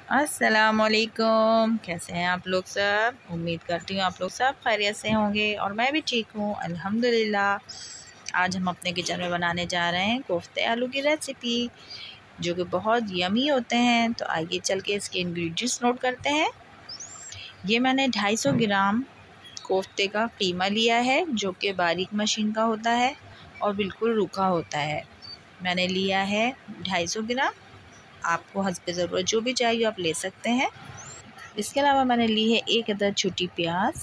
अस्सलामुअलैकुम। कैसे हैं आप लोग सब? उम्मीद करती हूँ आप लोग सब खैरियत से होंगे और मैं भी ठीक हूँ अल्हम्दुलिल्लाह। आज हम अपने किचन में बनाने जा रहे हैं कोफ्ते आलू की रेसिपी, जो कि बहुत यमी होते हैं। तो आइए चल के इसके इंग्रेडिएंट्स नोट करते हैं। ये मैंने 250 ग्राम कोफ्ते का कीमा लिया है, जो कि बारीक मशीन का होता है और बिल्कुल रूखा होता है। मैंने लिया है 250 ग्राम। आपको हस्ब ज़रूरत जो भी चाहिए आप ले सकते हैं। इसके अलावा मैंने ली है 1 अदद छोटी प्याज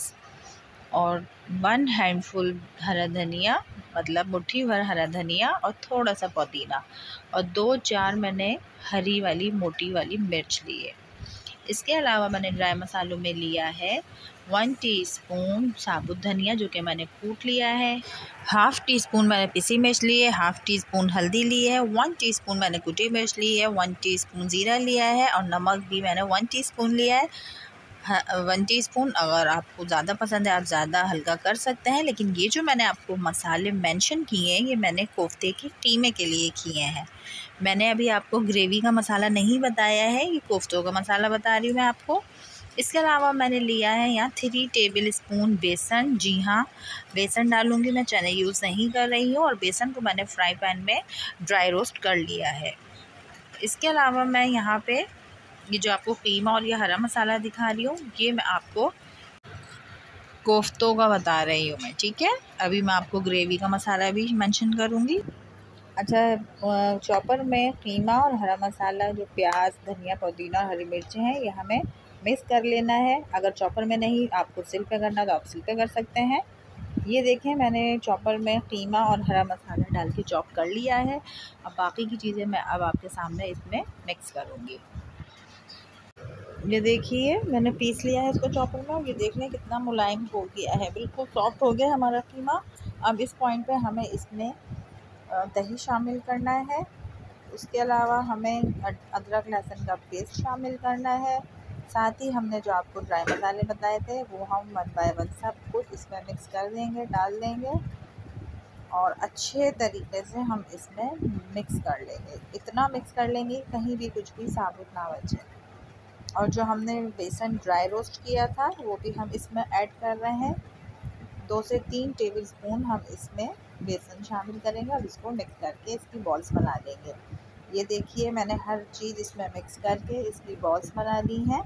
और 1 हैंडफुल हरा धनिया, मतलब मुट्ठी भर हरा धनिया और थोड़ा सा पुदीना, और 2-4 मैंने हरी वाली मोटी वाली मिर्च ली है। इसके अलावा मैंने ड्राई मसालों में लिया है 1 टीस्पून साबुत धनिया, जो कि मैंने कूट लिया है। हाफ़ टी स्पून मैंने पिसी मिर्च ली है, हाफ़ टी स्पून हल्दी ली है, 1 टीस्पून मैंने कुटी मिर्च ली है, 1 टीस्पून ज़ीरा लिया है और नमक भी मैंने 1 टीस्पून लिया है। 1 टीस्पून, अगर आपको ज़्यादा पसंद है आप ज़्यादा हल्का कर सकते हैं, लेकिन ये जो मैंने आपको मसाले मेंशन किए हैं ये मैंने कोफ्ते के कीमे के लिए किए हैं। मैंने अभी आपको ग्रेवी का मसाला नहीं बताया है, ये कोफ्तों का मसाला बता रही हूँ मैं आपको। इसके अलावा मैंने लिया है यहाँ 3 टेबल स्पून बेसन। जी हाँ, बेसन डालूँगी मैं, चने यूज़ नहीं कर रही हूँ। और बेसन को मैंने फ्राई पैन में ड्राई रोस्ट कर लिया है। इसके अलावा मैं यहाँ पे ये जो आपको कीमा और ये हरा मसाला दिखा रही हूँ, ये मैं आपको कोफ्तों का बता रही हूँ मैं, ठीक है। अभी मैं आपको ग्रेवी का मसाला भी मेंशन करूँगी। अच्छा, चॉपर में कीमा और हरा मसाला, जो प्याज धनिया पुदीना और हरी मिर्चें हैं, ये हमें मिक्स कर लेना है। अगर चॉपर में नहीं आपको सिल पे करना तो आप सिल पे कर सकते हैं। ये देखें, मैंने चॉपर में कीमा और हरा मसाला डाल के चॉप कर लिया है। अब बाकी की चीज़ें मैं अब आपके सामने इसमें मिक्स करूँगी। ये देखिए मैंने पीस लिया है इसको चॉपर में, और ये देख लें कितना मुलायम हो गया है, बिल्कुल सॉफ्ट हो गया हमारा कीमा। अब इस पॉइंट पे हमें इसमें दही शामिल करना है। उसके अलावा हमें अदरक लहसुन का पेस्ट शामिल करना है। साथ ही हमने जो आपको ड्राई मसाले बताए थे वो हम 1 बाय 1 सब कुछ इसमें मिक्स कर देंगे, डाल देंगे और अच्छे तरीके से हम इसमें मिक्स कर लेंगे। इतना मिक्स कर लेंगे कहीं भी कुछ भी साबुत ना बचे। और जो हमने बेसन ड्राई रोस्ट किया था वो भी हम इसमें ऐड कर रहे हैं। 2 से 3 टेबल स्पून हम इसमें बेसन शामिल करेंगे और इसको मिक्स करके इसकी बॉल्स बना लेंगे। ये देखिए मैंने हर चीज़ इसमें मिक्स करके इसकी बॉल्स बना ली हैं।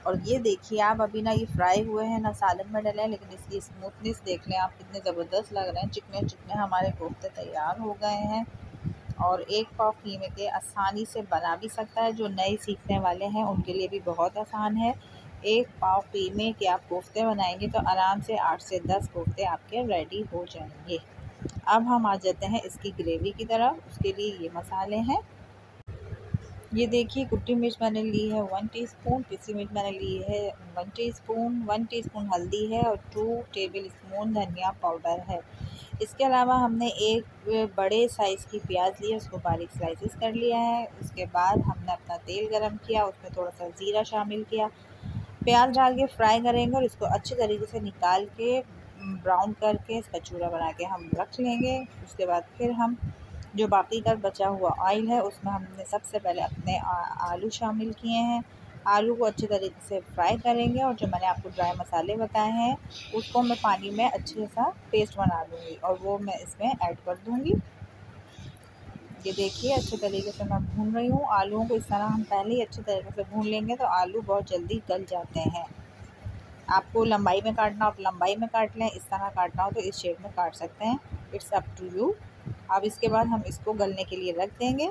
और ये देखिए आप, अभी ना ये फ्राई हुए हैं ना सालन में डले हैं, लेकिन इसकी स्मूथनेस देख लें आप, कितने ज़बरदस्त लग रहे हैं। चिकने चिकने हमारे कोफ्ते तैयार हो गए हैं। और एक पाव कीमे के आसानी से बना भी सकता है, जो नए सीखने वाले हैं उनके लिए भी बहुत आसान है। 1 पाव कीमे के आप कोफ्ते बनाएंगे तो आराम से 8 से 10 कोफ्ते आपके रेडी हो जाएंगे। अब हम आ जाते हैं इसकी ग्रेवी की तरफ। उसके लिए ये मसाले हैं। ये देखिए कुटी मिर्च मैंने ली है 1 टीस्पून, पिसी मिर्च मैंने ली है 1 टीस्पून, 1 टीस्पून हल्दी है और 2 टेबल स्पून धनिया पाउडर है। इसके अलावा हमने एक बड़े साइज़ की प्याज ली है, उसको बारीक स्लाइसेस कर लिया है। उसके बाद हमने अपना तेल गरम किया, उसमें थोड़ा सा ज़ीरा शामिल किया, प्याज डाल के फ्राई करेंगे और इसको अच्छे तरीके से निकाल के ब्राउन करके इसका चूरा बना के हम रख लेंगे। उसके बाद फिर हम जो बाकी का बचा हुआ ऑयल है उसमें हमने सबसे पहले अपने आलू शामिल किए हैं। आलू को अच्छे तरीके से फ्राई करेंगे और जो मैंने आपको ड्राई मसाले बताए हैं उसको मैं पानी में अच्छे सा पेस्ट बना लूँगी और वो मैं इसमें ऐड कर दूँगी। ये देखिए अच्छे तरीके से मैं भून रही हूँ। आलूओं को इस तरह हम पहले ही अच्छे तरीके से भून लेंगे तो आलू बहुत जल्दी गल जाते हैं। आपको लंबाई में काटना हो आप लंबाई में काट लें, इस तरह काटना हो तो इस शेप में काट सकते हैं, इट्स अप टू यू। अब इसके बाद हम इसको गलने के लिए रख देंगे।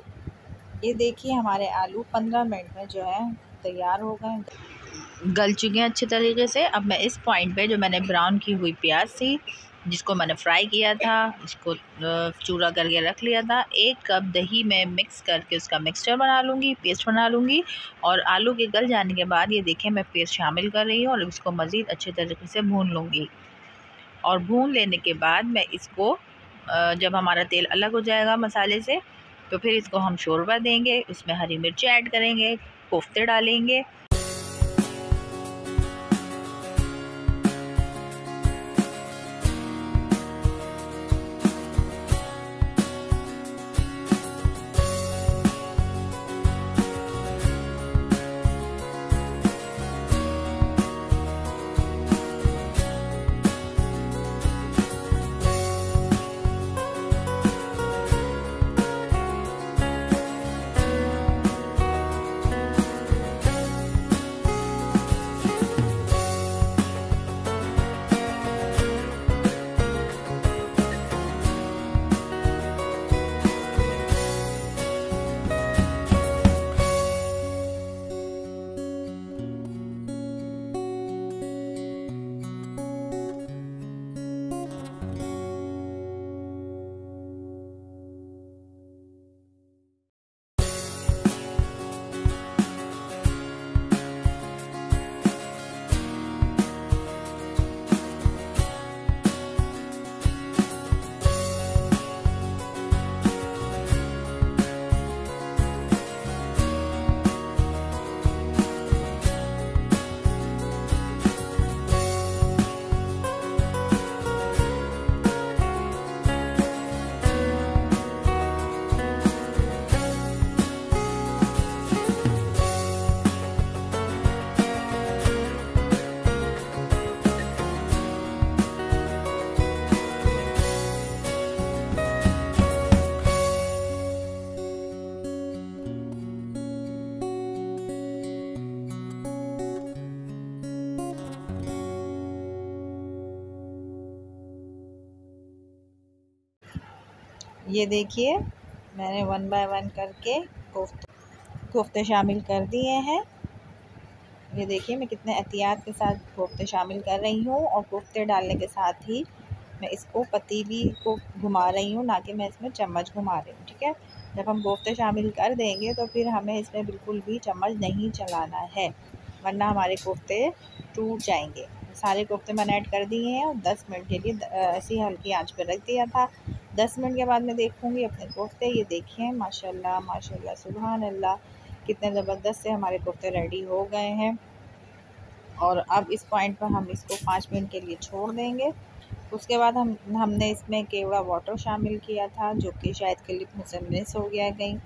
ये देखिए हमारे आलू 15 मिनट में जो है तैयार हो गए, गल चुके हैं अच्छे तरीके से। अब मैं इस पॉइंट पे जो मैंने ब्राउन की हुई प्याज थी जिसको मैंने फ्राई किया था, इसको चूरा करके रख लिया था, 1 कप दही में मिक्स करके उसका मिक्सचर बना लूँगी, पेस्ट बना लूँगी। और आलू के गल जाने के बाद ये देखिए मैं पेस्ट शामिल कर रही हूँ और इसको मज़ीद अच्छे तरीके से भून लूँगी। और भून लेने के बाद मैं इसको जब हमारा तेल अलग हो जाएगा मसाले से तो फिर इसको हम शोरबा देंगे, उसमें हरी मिर्ची ऐड करेंगे, कोफ्ते डालेंगे। ये देखिए मैंने 1 बाय 1 करके कोफ्ते शामिल कर दिए हैं। ये देखिए मैं कितने एहतियात के साथ कोफ्ते शामिल कर रही हूँ, और कोफ्ते डालने के साथ ही मैं इसको पतीली को घुमा रही हूँ, ना कि मैं इसमें चम्मच घुमा रही हूँ। ठीक है, जब हम कोफ्ते शामिल कर देंगे तो फिर हमें इसमें बिल्कुल भी चम्मच नहीं चलाना है, वरना हमारे कोफ्ते टूट जाएंगे। सारे कोफ्ते मैंने ऐड कर दिए हैं और 10 मिनट के लिए ऐसी हल्की आंच पर रख दिया था। 10 मिनट के बाद मैं देखूँगी अपने कोफ्ते। ये देखिए माशाल्लाह माशाल्लाह सुभान अल्लाह, कितने ज़बरदस्त से हमारे कोफ्ते रेडी हो गए हैं। और अब इस पॉइंट पर हम इसको 5 मिनट के लिए छोड़ देंगे। उसके बाद हमने इसमें केवड़ा वाटर शामिल किया था, जो कि शायद क्लिप मुझसे मिस हो गया कहीं।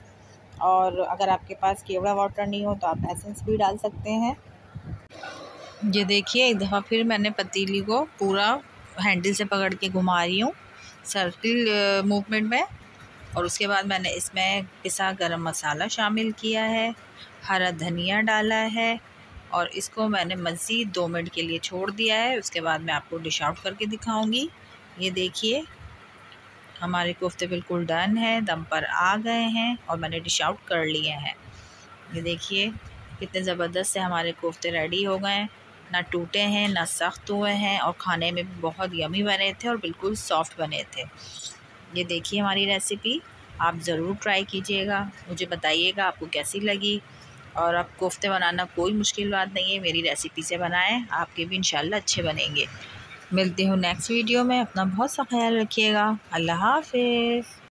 और अगर आपके पास केवड़ा वाटर नहीं हो तो आप एसेंस भी डाल सकते हैं। ये देखिए एक दफ़ा फिर मैंने पतीली को पूरा हैंडल से पकड़ के घुमा रही हूँ सर्किल मूवमेंट में। और उसके बाद मैंने इसमें पिसा गरम मसाला शामिल किया है, हरा धनिया डाला है, और इसको मैंने मज़ीद 2 मिनट के लिए छोड़ दिया है। उसके बाद मैं आपको डिश आउट करके दिखाऊंगी। ये देखिए हमारे कोफ्ते बिल्कुल डन है, दम पर आ गए हैं और मैंने डिश आउट कर लिए हैं। ये देखिए कितने ज़बरदस्त से हमारे कोफ्ते रेडी हो गए हैं, ना टूटे हैं ना सख्त हुए हैं, और खाने में भी बहुत यमी बने थे और बिल्कुल सॉफ्ट बने थे। ये देखिए हमारी रेसिपी, आप ज़रूर ट्राई कीजिएगा, मुझे बताइएगा आपको कैसी लगी। और अब कोफ्ते बनाना कोई मुश्किल बात नहीं है, मेरी रेसिपी से बनाएं, आपके भी इंशाल्लाह अच्छे बनेंगे। मिलती हूँ नेक्स्ट वीडियो में, अपना बहुत सा ख्याल रखिएगा। अल्लाह हाफ़िज़।